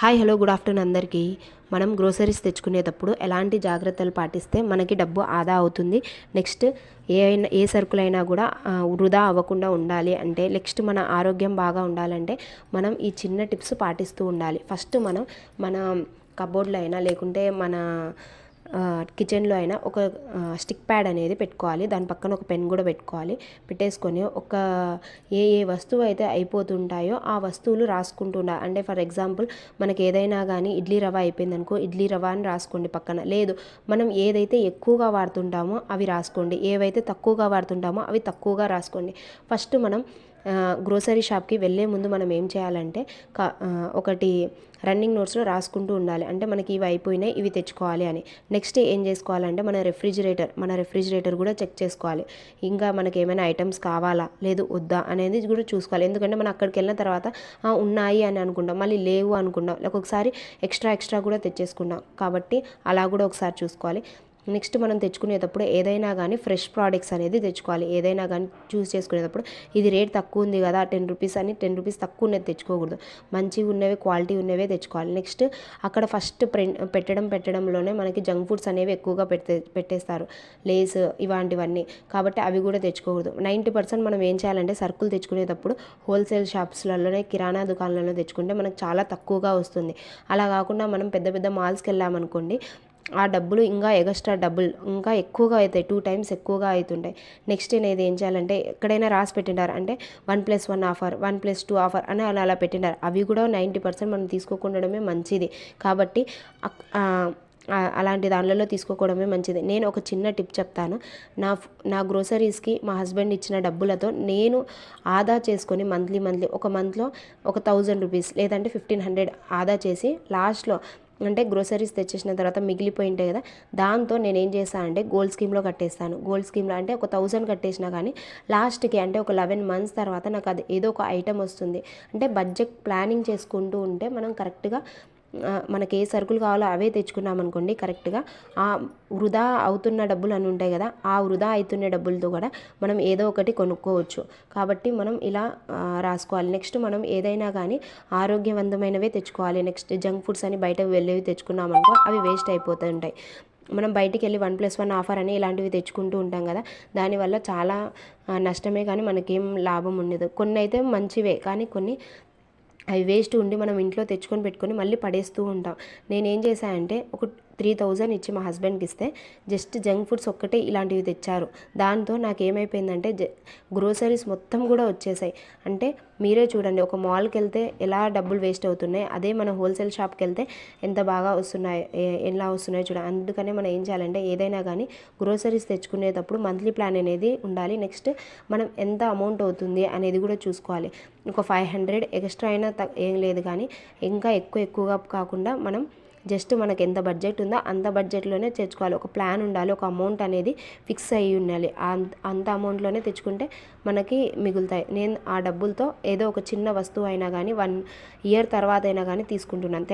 Hi hello good afternoon అందరికీ. మనం groceries తెచ్చుకునేటప్పుడు ఎలాంటి జాగ్రత్తలు పాటిస్తే మనకి డబ్బు ఆదా అవుతుంది, నెక్స్ట్ ఏ సరుకులైనా కూడా వృధా అవ్వకుండా ఉండాలి అంటే, నెక్స్ట్ మన ఆరోగ్యం బాగా ఉండాలంటే మనం ఈ చిన్న టిప్స్ పాటిస్తూ ఉండాలి. ఫస్ట్ మన కబోర్డ్లో అయినా లేకుంటే మన కిచెన్లో అయినా ఒక స్టిక్ ప్యాడ్ అనేది పెట్టుకోవాలి. దాని పక్కన ఒక పెన్ కూడా పెట్టేసుకొని ఏ వస్తువు అయితే అయిపోతుంటాయో ఆ వస్తువులు రాసుకుంటూ ఉండాలి. అంటే ఫర్ ఎగ్జాంపుల్ మనకి ఏదైనా కానీ ఇడ్లీ రవ్వ అయిపోయిందనుకో, ఇడ్లీ రవ్వ అని రాసుకోండి పక్కన. లేదు మనం ఏదైతే ఎక్కువగా వాడుతుంటామో అవి రాసుకోండి, ఏవైతే తక్కువగా వాడుతుంటామో అవి తక్కువగా రాసుకోండి. ఫస్ట్ మనం గ్రోసరీ షాప్కి వెళ్ళే ముందు మనం ఏం చేయాలంటే ఒకటి రన్నింగ్ నోట్స్లో రాసుకుంటూ ఉండాలి. అంటే మనకి ఇవి అయిపోయినాయి, ఇవి తెచ్చుకోవాలి అని. నెక్స్ట్ ఏం చేసుకోవాలంటే మన రెఫ్రిజిరేటర్ కూడా చెక్ చేసుకోవాలి. ఇంకా మనకి ఏమైనా ఐటమ్స్ కావాలా లేదు వద్దా అనేది కూడా చూసుకోవాలి. ఎందుకంటే మనం అక్కడికి వెళ్ళిన తర్వాత ఉన్నాయి అని అనుకుంటాం, మళ్ళీ లేవు అనుకుంటాం, ఒక్కొక్కసారి ఎక్స్ట్రా కూడా తెచ్చేసుకుంటాం. కాబట్టి అలా కూడా ఒకసారి చూసుకోవాలి. నెక్స్ట్ మనం తెచ్చుకునేటప్పుడు ఏదైనా కానీ ఫ్రెష్ ప్రోడక్ట్స్ అనేది తెచ్చుకోవాలి. ఏదైనా కానీ చూస్ చేసుకునేటప్పుడు ఇది రేట్ తక్కువ ఉంది కదా 10 రూపీస్ అని 10 రూపీస్ తక్కువ ఉన్నది తెచ్చుకోకూడదు. మంచిగా ఉన్నవి క్వాలిటీ ఉన్నవే తెచ్చుకోవాలి. నెక్స్ట్ అక్కడ ఫస్ట్ పెట్టడంలోనే మనకి జంక్ ఫుడ్స్ అనేవి ఎక్కువగా పెట్టేస్తారు, లేస్ ఇలాంటివన్నీ. కాబట్టి అవి కూడా తెచ్చుకోకూడదు. 90% మనం ఏం చేయాలంటే సరుకులు తెచ్చుకునేటప్పుడు హోల్సేల్ షాప్స్లలోనే కిరాణా దుకాణాలలో తెచ్చుకుంటే మనకు చాలా తక్కువగా వస్తుంది. అలా కాకుండా మనం పెద్ద పెద్ద మాల్స్కి వెళ్ళామనుకోండి, ఆ డబ్బులు ఇంకా ఎక్స్ట్రా డబ్బులు ఇంకా ఎక్కువగా అవుతాయి, 2 times ఎక్కువగా అవుతుంటాయి. నెక్స్ట్ అనేది ఏం చేయాలంటే ఎక్కడైనా రాసి పెట్టిండారు అంటే 1+1 ఆఫర్, 1+2 ఆఫర్ అని అలా పెట్టిండారు. అవి కూడా 90% మనం తీసుకోకుండడమే మంచిది. కాబట్టి అలాంటి దానిలలో తీసుకోవడమే మంచిది. నేను ఒక చిన్న టిప్ చెప్తాను. నా గ్రోసరీస్కి మా హస్బెండ్ ఇచ్చిన డబ్బులతో నేను ఆదా చేసుకొని మంత్లీ ఒక మంత్లో ఒక 1000 రూపీస్ లేదంటే 1500 ఆదా చేసి లాస్ట్లో అంటే గ్రోసరీస్ తెచ్చేసిన తర్వాత మిగిలిపోయి ఉంటాయి కదా, దాంతో నేను ఏం చేస్తాను అంటే గోల్డ్ స్కీమ్లో కట్టేస్తాను. గోల్డ్ స్కీమ్లో అంటే ఒక 1000 కట్టేసినా కానీ లాస్ట్కి అంటే ఒక 11 months తర్వాత నాకు అది ఏదో ఒక ఐటమ్ వస్తుంది. అంటే బడ్జెట్ ప్లానింగ్ చేసుకుంటూ ఉంటే మనం కరెక్ట్గా మనకి ఏ సరుకులు కావాలో అవే తెచ్చుకున్నాం అనుకోండి, కరెక్ట్గా ఆ వృధా అవుతున్న డబ్బులు అని ఉంటాయి కదా, ఆ వృధా అవుతున్న డబ్బులతో కూడా మనం ఏదో ఒకటి కొనుక్కోవచ్చు. కాబట్టి మనం ఇలా రాసుకోవాలి. నెక్స్ట్ మనం ఏదైనా కానీ ఆరోగ్యవంతమైనవే తెచ్చుకోవాలి. నెక్స్ట్ జంక్ ఫుడ్స్ అని బయటకు వెళ్ళేవి తెచ్చుకున్నాం అనుకో అవి వేస్ట్ అయిపోతూ ఉంటాయి. మనం బయటికి వెళ్ళి 1+1 ఆఫర్ అని ఇలాంటివి తెచ్చుకుంటూ ఉంటాం కదా, దానివల్ల చాలా నష్టమే కానీ మనకేం లాభం ఉండదు. కొన్ని అయితే మంచివే కానీ కొన్ని అవి వేస్ట్ ఉండి మనం ఇంట్లో తెచ్చుకొని పెట్టుకొని మళ్ళీ పడేస్తూ ఉంటాం. నేనేం చేశానంటే ఒక 3000 ఇచ్చి మా హస్బెండ్కి ఇస్తే జస్ట్ జంక్ ఫుడ్స్ ఒక్కటే ఇలాంటివి తెచ్చారు. దాంతో నాకు ఏమైపోయిందంటే గ్రోసరీస్ మొత్తం కూడా వచ్చేసాయి. అంటే మీరే చూడండి, ఒక మాల్కి వెళ్తే ఎలా డబ్బులు వేస్ట్ అవుతున్నాయి, అదే మన హోల్సేల్ షాప్కి వెళ్తే ఎంత బాగా వస్తున్నాయి, ఎలా వస్తున్నాయో చూడండి. అందుకనే మనం ఏం చేయాలంటే ఏదైనా కానీ గ్రోసరీస్ తెచ్చుకునేటప్పుడు మంత్లీ ప్లాన్ అనేది ఉండాలి. నెక్స్ట్ మనం ఎంత అమౌంట్ అవుతుంది అనేది కూడా చూసుకోవాలి. ఒక 500 ఎక్స్ట్రా అయినా ఏం లేదు కానీ ఇంకా ఎక్కువగా కాకుండా మనం జస్ట్ మనకి ఎంత బడ్జెట్ ఉందో అంత బడ్జెట్లోనే తెచ్చుకోవాలి. ఒక ప్లాన్ ఉండాలి, ఒక అమౌంట్ అనేది ఫిక్స్ అయ్యి ఉండాలి. అంత అమౌంట్లోనే తెచ్చుకుంటే మనకి మిగులుతాయి. నేను ఆ డబ్బులతో ఏదో ఒక చిన్న వస్తువు అయినా కానీ 1 year తర్వాత అయినా కానీ తీసుకుంటున్నాను.